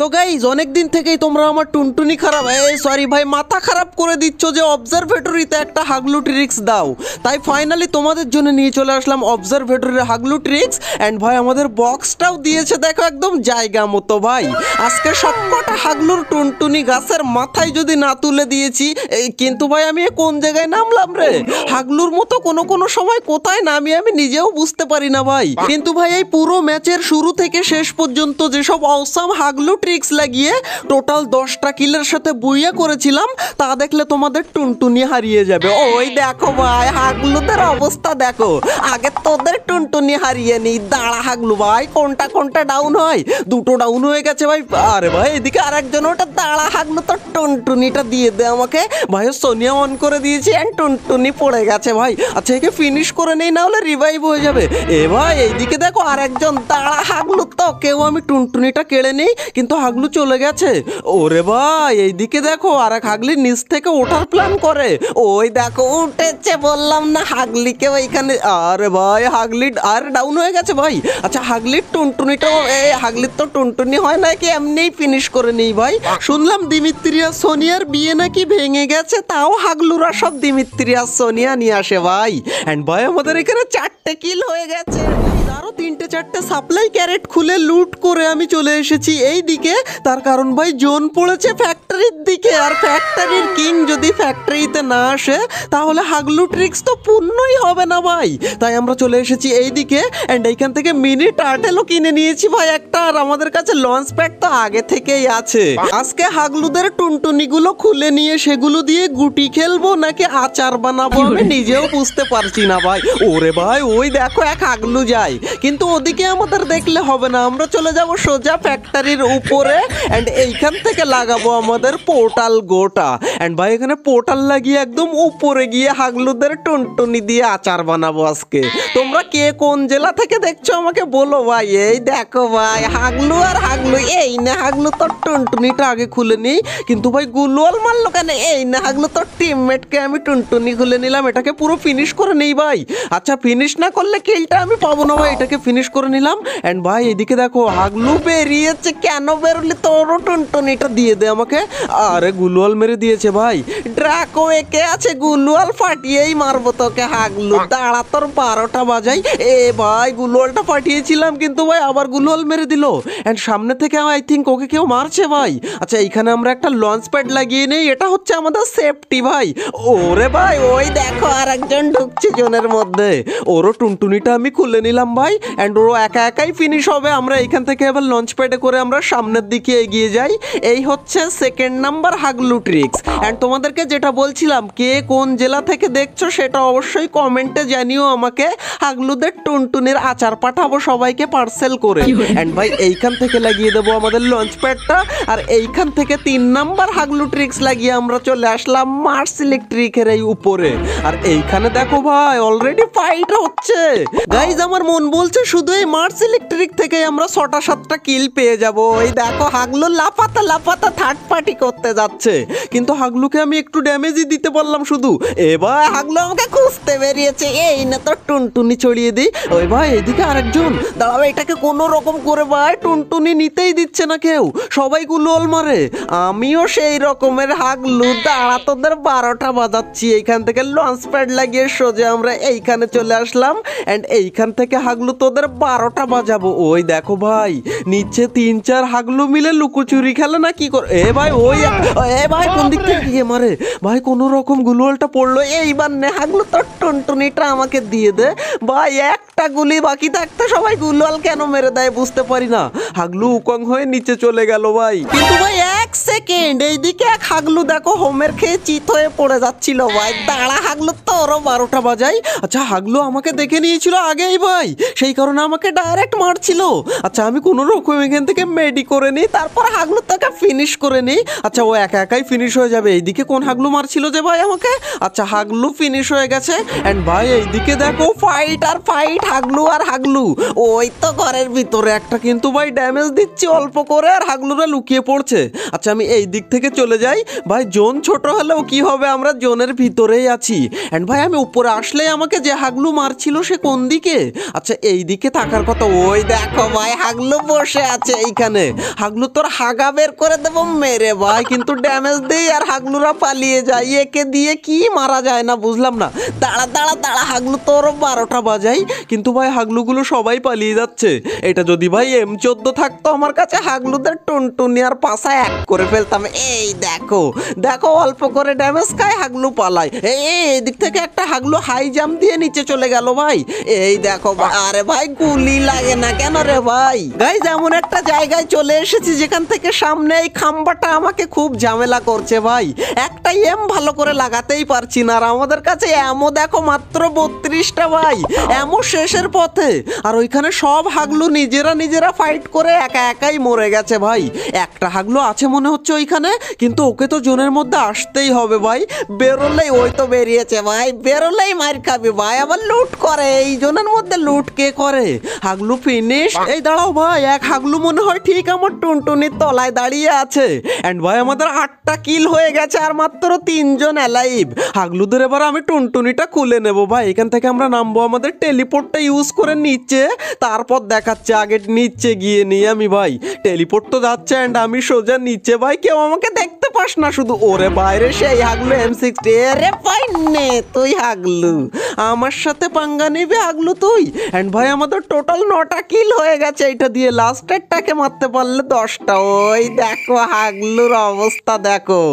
তো গাইজ অনেক দিন থেকেই তোমরা আমার টুনটুনি খারাপ সরি ভাই মাথা খারাপ করে দিচ্ছ যে অবজারভেটরিতে একটা হাগলু ট্রিক্স দাও। তাই ফাইনালি তোমাদের জন্য নিয়ে চলে আসলাম অবজারভেটরির হাগলু ট্রিক্স। অ্যান্ড ভাই আমাদের বক্সটাও দিয়েছে দেখো একদম জায়গা মতো। ভাই আজকে সবকটা হাগলুর টুনটুনি গাছের মাথায় যদি না তুলে দিয়েছি, কিন্তু ভাই আমি কোন জায়গায় নামলাম রে? হাগলুর মতো কোনো সময় কোথায় নামি আমি নিজেও বুঝতে পারি না ভাই। কিন্তু ভাই এই পুরো ম্যাচের শুরু থেকে শেষ পর্যন্ত যেসব অসাম হাগলু ট্রিক্স লাগিয়ে টোটাল 10টা কিলের সাথে বুইয়া করেছিলাম, তা দেখলে তোমাদের টুনটুনি হারিয়ে যাবে। ওই দেখো ভাই হাগলুদের অবস্থা দেখো, আগে তোদের টুনটুনি হারিয়ে নি। দাঁড়া হাগলু ভাই, কোনটা ডাউন হয়? দুটো ডাউন হয়ে গেছে ভাই। আরে ভাই এদিকে আরেকজন, ওটা দাঁড়া হাগলু তোর টুনটুনিটা দিয়ে দে আমাকে। ভাই সোনিয়া অন করে দিয়েছি এন্ড টুনটুনি পড়ে গেছে ভাই। আচ্ছা একে ফিনিশ করে নেই, না হলে রিভাইভ হয়ে যাবে। এ ভাই এইদিকে দেখো আরেকজন, দাঁড়া হাগলু তো কেউ আমি টুনটুনিটা কেড়ে নেই, কিন্তু হাগলু চলে গেছে। ওরে ভাই এইদিকে দেখো আরেক হাগলি নিচ থেকে ওঠার প্ল্যান করে। ওই দেখো উঠেছে, বললাম না হাগলিকে ওইখানে। আরে ভাই হাগলি আর ডাউন হয়ে গেছে ভাই। আচ্ছা হাগলির টুনটুনিটাও, হাগলির তো টুনটুনি হয় নাকি এমনিই ফিনিশ করে নেই ভাই। শুনলাম দিমিত্রিয়া সোনিয়ার বিয়ে নাকি ভেঙে গেছে, তাও হাগলুরা সব দিমিত্রিয়া সোনিয়া নিয়ে আসে ভাই। এন্ড ভাই আমাদের এখানে 4টে কিল হয়ে গেছে। আরো 3-4টে সাপ্লাই ক্যারেট খুলে লুট করে আমি চলে এসেছি এই দিকে। তার কারণ ভাই জোন পড়েছে ফ্যাক্টরির দিকে, আর ফ্যাক্টরির কিং যদি ফ্যাক্টরিতে না আসে তাহলে হাগলু ট্রিক্স তো পূর্ণই হবে না ভাই। তাই আমরা চলে এসেছি এই দিকে। এন্ড এইখান থেকে মিনি টার্টেলও কিনে নিয়েছি ভাই একটা, আর আমাদের কাছে লঞ্চ প্যাড তো আগে থেকেই আছে। আজকে হাগলুদের টুনটুনিগুলো খুলে নিয়ে সেগুলো দিয়ে গুটি খেলবো নাকি আচার বানাবো আমি নিজেও বুঝতে পারছি না ভাই। ওরে ভাই ওই দেখো এক হাগলু যায়, কিন্তু ওদিকে আমাদের দেখলে হবে না, আমরা চলে যাব সোজা ফ্যাক্টরির উপরে। এন্ড এইখান থেকে লাগাবো আমাদের পোর্টাল গোটা। এন্ড ভাই এখানে পোর্টাল লাগিয়ে একদম উপরে গিয়ে হাগলুদের টুনটুনি দিয়ে আচার বানাবো আজকে। তোমরা কে কোন জেলা থেকে দেখছো আমাকে বলো ভাই। এই দেখো ভাই হাগলু আর হাগলু, এই না হাগলু তোর টুনটুনিটা আগে খুলে নিই। কিন্তু ভাই গুলওয়াল মারলো কেন? এই না হাগলু তোর টিমমেটকে আমি টুনটুনি খুলে নিলাম, এটাকে পুরো ফিনিশ করে নেই ভাই। আচ্ছা ফিনিশ না করলে কিলটা আমি পাবো না ভাই, এটাকে ফিনিশ করে নিলাম। এন্ড ভাই এদিকে দেখো হাগলু বেরিয়েছে, কেন বেরোলি? তোরও টুনটুনিটা দিয়ে দে আমাকে। আরে গুলওয়াল মেরে দিয়েছে ভাই। ড্রাকো একে আছে, গুলওয়াল ফাটিয়েই মারবো তোকে হাগলু। দাঁড়া তোর 12টা বাজাই। এ ভাই গুলওয়ালটা ফাটিয়েছিলাম, কিন্তু ভাই আবার গুলওয়াল মেরে দিল। এন্ড সামনে থেকে আই থিঙ্ক ওকে কেউ মারছে ভাই। আচ্ছা এইখানে আমরা একটা লঞ্চ প্যাড লাগিয়ে নেই, এটা হচ্ছে আমাদের সেফটি ভাই। ওরে ভাই ওই দেখো আরেকজন ঢুকছে জোনের মধ্যে, ওরও টুনটুনিটা আমি খুলে নিলাম ভাই। এন্ড ও একাই ফিনিশ হবে। আমরা এইখান থেকে এবার লঞ্চ প্যাডে করে আমরা সামনের দিকে এগিয়ে যাই। এই হচ্ছে সেকেন্ড নাম্বার হাগলু ট্রিক্স। এন্ড তোমাদেরকে যেটা বলছিলাম, কে কোন জেলা থেকে দেখছো সেটা অবশ্যই কমেন্টে জানিও আমাকে। হাগলুদের টুনটুনির আচার পাঠাবো সবাইকে পার্সেল করে। এন্ড ভাই এইখান থেকে লাগিয়ে দেবো আমাদের লঞ্চ প্যাডটা, আর এইখান থেকে 3 নাম্বার হাগলু ট্রিক্স লাগিয়ে আমরা চলে আসলাম মার্স ইলেকট্রিকের এই উপরে। আর এইখানে দেখো ভাই অলরেডি ফাইট হচ্ছে গাইজ। আমার মন বলছে শুধু এই মার্স ইলেকট্রিক থেকে আমরা 6টা-7টা কিল পেয়ে যাব। এই দেখো হাগলু লাফাতা থার্ড পার্টি করতে যাচ্ছে, কিন্তু হাগলুকে আমি একটু ড্যামেজই দিতে পারলাম শুধু। এবার হাগলু আমাকে খুঁজতে বেরিয়েছে, এই না তোর টুনটুনি ছড়িয়ে দিই। ওই ভাই এদিকে আরেকজন, দাঁড়াও এটাকে কোনো রকম করে ভাই টুনটুনি নিতেই দিচ্ছে না কেউ, সবাই গুলোল মারে। আমিও সেই রকমের হাগলু, দাঁড়া তোদের 12টা বাজাচ্ছি। এইখান থেকে লঞ্চ প্যাড লাগিয়ে সোজা আমরা এইখানে চলে আসলাম। এন্ড এইখান থেকে হাগলু তোদের 12টা বাজাবো। ওই দেখো ভাই নিচে 3-4 হাগলু মিলে লুকোচুরি খেলে না কি করে। এ ভাই ওই ভাই কোন দিক থেকে গিয়ে মারে ভাই, কোনো রকম গুলওয়ালটা পড়লো। এইবার নে হাগলু তোর টুনটুনিটা আমাকে দিয়ে দে ভাই। একটা গুলি বাকি থাকতে সবাই গুলওয়াল কেন মেরে দেয় বুঝতে পারি না। হাগলু উকং হয়ে নিচে চলে গেল ভাই। কিন্তু ভাই 1 সেকেন্ড, এইদিকে এক হাগলু দেখো হোমের খেয়ে চিত হয়ে পড়ে যাচ্ছিল ভাই। দাঁড়া হাগলু তোরও 12টা বাজাই। আচ্ছা হাগলু আমাকে দেখে নিয়েছিল আগেই ভাই, সেই কারণে আমাকে ডাইরেক্ট মারছিল। আচ্ছা আমি কোনো রকম এখান থেকে মেডি করে নিই, তারপর হাগলু তাকে ফিনিশ করে নিই। আচ্ছা ও একাই ফিনিশ হয়ে যাবে। এইদিকে কোন হাগলু মারছিল যে ভাই আমাকে? আচ্ছা হাগলু ফিনিশ হয়ে গেছে। এন্ড ভাই এইদিকে দেখো ফাইট আর ফাইট, হাগলু আর হাগলু। ওই তো ঘরের ভিতরে একটা, কিন্তু ভাই ড্যামেজ দিচ্ছি অল্প করে, আর হাগলুরা লুকিয়ে পড়ছে। আচ্ছা আচ্ছা আমি এই দিক থেকে চলে যাই ভাই। জোন ছোট হলেও কি হবে, আমরা জোনের ভিতরেই আছি। এন্ড ভাই আমি উপরে আসলেই আমাকে যে হাগলু মারছিল সে কোন দিকে? আচ্ছা এই দিকে থাকার কথা। ওই দেখো ভাই হাগলু বসে আছে এইখানে। হাগলু তোর হাগা বের করে দেবো মেরে ভাই, কিন্তু ড্যামেজ দেই আর হাগলুরা পালিয়ে যায়। একে দিয়ে কি মারা যায় না বুঝলাম না। দাঁড়া দাঁড়া দাঁড়া, হাগলু তোর 12টা বাজাই, কিন্তু ভাই হাগলুগুলো সবাই পালিয়ে যাচ্ছে। এটা যদি ভাই M14 থাকতো আমার কাছে, হাগলুদের টুনটুনি আর পাশা এক করে ফেলতাম। এই দেখো দেখো অল্প করে ড্যামেজ খায়, হাগলু পালায়। এই দিক থেকে একটা হাগলু হাই জাম্প দিয়ে নিচে চলে গেল ভাই। এই দেখো আরে ভাই গুলি লাগে না কেন রে ভাই? গাইজ এমন একটা জায়গায় চলে এসেছি যেখান থেকে সামনে এই খাম্বাটা আমাকে খুব ঝামেলা করছে ভাই। একটা এম ভালো করে লাগাতেই পারছি না, আর আমাদের কাছে এমও দেখো মাত্র 32টা ভাই। এমও শেষের পথে, আর ওইখানে সব হাগলু নিজেরা ফাইট করে একা একাই মরে গেছে ভাই। একটা হাগলু আছে মনে হচ্ছে ওইখানে, কিন্তু ওকে তো জোনের মধ্যে আসতেই হবে ভাই। বেরোলেই, ওই তো বেরিয়েছে ভাই, বেরোলেই মার খাবি ভাই। আবার লুট করে, এই জোনের মধ্যে লুট কে করে? হাগলু ফিনিশ। এই দাঁড়াও ভাই, এক হাগলু মনে হয় ঠিক আমার টুনটুনির তলায় দাঁড়িয়ে আছে। এন্ড ভাই আমাদের 8টা কিল হয়ে গেছে আর মাত্র 3 জন অ্যালাইভ। হাগলুদের এবার আমি টুনটুনিটা খুলে নেব ভাই। এখান থেকে আমরা নামবো আমাদের টেলিপোর্টটা ইউজ করে নিচে, তারপর দেখাচ্ছে। আগে নিচে গিয়ে নিই আমি ভাই। টেলিপোর্ট তো যাচ্ছে এন্ড আমি সোজা নিচে ভাই। কেউ আমাকে দেখতে পাস না শুধু। ওরে বাইরে সেই হাগলু M60। রে ভাই নে তুই হাগলু, আমার সাথে পাঙ্গা নিবি হাগলু তুই? এন্ড ভাই আমাদের টোটাল 9টা কিল হয়ে গেছে। এইটা দিয়ে লাস্টেরটাকে মারতে পারলে 10টা। ওই দেখো হাগলুর অবস্থা দেখো,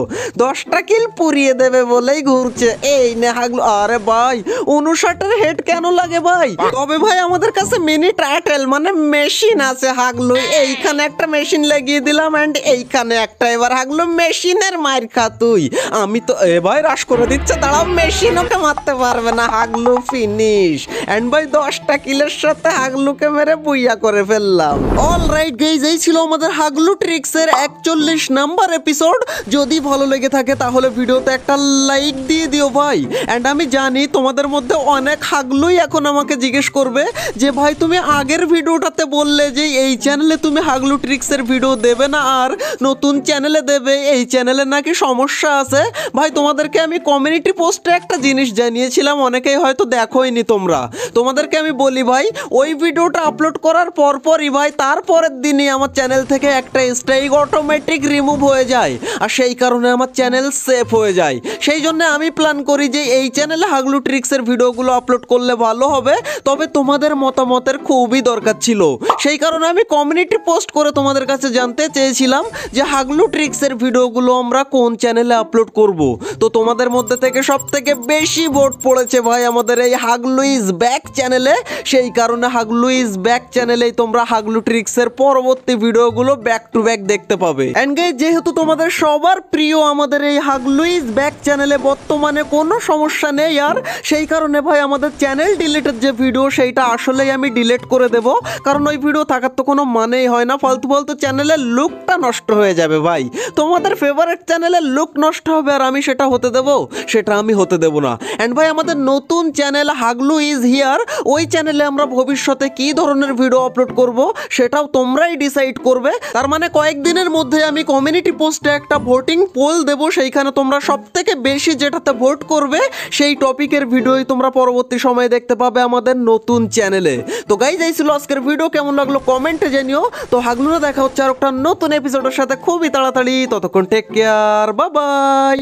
10টা কিল পুড়িয়ে দেবে বলেই ঘুরছে। এই নে হাগলু। আরে ভাই 59-এর হেড কেন লাগে ভাই? তবে ভাই আমাদের কাছে মিনি টাইটেল মানে মেশিন আছে হাগলু। এইখানে একটা মেশিন লাগিয়ে দিলাম এন্ড এইখানে একটা। এবার হাগলু মেশিনের মার খা তুই। আমি তো ভাই রাশ করে দিচ্ছে, দাঁড়াও। মেশিন ওকে মারতে পারবে না, হাগলু ফিনিশ। এন্ড ভাই 10টা কিলের সাথে হাগলুকে মেরে বুইয়া করে ফেললাম। অলরাইট গাইজ, এই ছিল আমাদের হাগলু ট্রিক্সের 41 নাম্বার এপিসোড। যদি ভালো লেগে থাকে তাহলে ভিডিওতে একটা লাইক দিয়ে দিও ভাই। এন্ড আমি জানি তোমাদের মধ্যে অনেক হাগলুই এখন আমাকে জিজ্ঞেস করবে যে ভাই তুমি আগের ভিডিওটাতে বললে যে এই চ্যানেলে তুমি হাগলু ট্রিক্সের ভিডিও দেবে না আর নতুন চ্যানেলে দেবে, এই চ্যানেলে নাকি সমস্যা আছে। ভাই তোমাদেরকে আমি কমিউনিটি পোস্টে একটা জিনিস জানিয়েছিলাম, অনেকেই হয়তো দেখোইনি তোমরা। তোমাদেরকে আমি বলি ভাই, ওই ভিডিওটা আপলোড করার পরপরই ভাই তারপরের দিনই আমার চ্যানেল থেকে একটা স্ট্রাইক অটোমেটিক রিমুভ হয়ে যায়, আর সেই কারণে আমার চ্যানেল সেফ হয়ে যায়। সেই জন্য আমি প্ল্যান করি যে এই চ্যানেলে হাগলু ট্রিক্সের ভিডিওগুলো আপলোড করলে ভালো হবে। তবে তোমাদের মতামতের খুবই দরকার ছিল, সেই কারণে আমি কমিউনিটি পোস্ট করে তোমাদের কাছে জানতে চেয়েছিলাম যে হাগলু ট্রিক্সের ভিডিওগুলো আমরা কোন চ্যানেলে আপলোড করব। তো তোমাদের মধ্যে থেকে সব থেকে বেশি ভোট পড়েছে ভাই আমাদের এই হাগলু ইজ ব্যাক চ্যানেলে। সেই কারণে হাগলু ইজ ব্যাক চ্যানেলেই তোমরা হাগলু ট্রিক্সের পরবর্তী ভিডিওগুলো ব্যাক টু ব্যাক দেখতে পাবে। এন্ড গাইস, যেহেতু তোমাদের সবার প্রিয় আমাদের এই হাগলু ইজ ব্যাক চ্যানেলে বর্তমানে কোনো সমস্যা নেই আর, সেই কারণে ভাই আমাদের চ্যানেল ডিলিটের যে ভিডিও সেইটা আসলেই আমি ডিলিট করে দেব। কারণ ওই ভিডিও থাকার তো কোনো মানেই হয় না, ফালতু ফালতু চ্যানেলের লুকটা নষ্ট হয়ে যাবে ভাই। তোমাদের ফেভারিট চ্যানেলের লুক নষ্ট হবে আর আমি সেটা হতে দেব? সেটা আমি হতে দেব না। এন্ড ভাই আমাদের নতুন চ্যানেল হাগলু ইজ হিয়ার, ওই চ্যানেলে আমরা ভবিষ্যতে কি ধরনের ভিডিও আপলোড করব সেটাও তোমরাই ডিসাইড করবে। তার মানে কয়েকদিনের মধ্যে আমি কমিউনিটি পোস্টে একটা ভোটিং পোল দেব, সেইখানে তোমরা সব থেকে বেশি যেটাতে ভোট করবে সেই টপিকের ভিডিওই তোমরা পরবর্তী সময়ে দেখতে পাবে আমাদের নতুন চ্যানেলে। তো গাইজ, এই ছিল আজকের ভিডিও। কেমন লাগলো কমেন্টে জানিও। তো হাগলুরা দেখা হচ্ছে আর একটা নতুন এপিসোডের সাথে খুবই তাড়াতাড়ি। ততক্ষণ টেক কেয়ার, বাই বাই।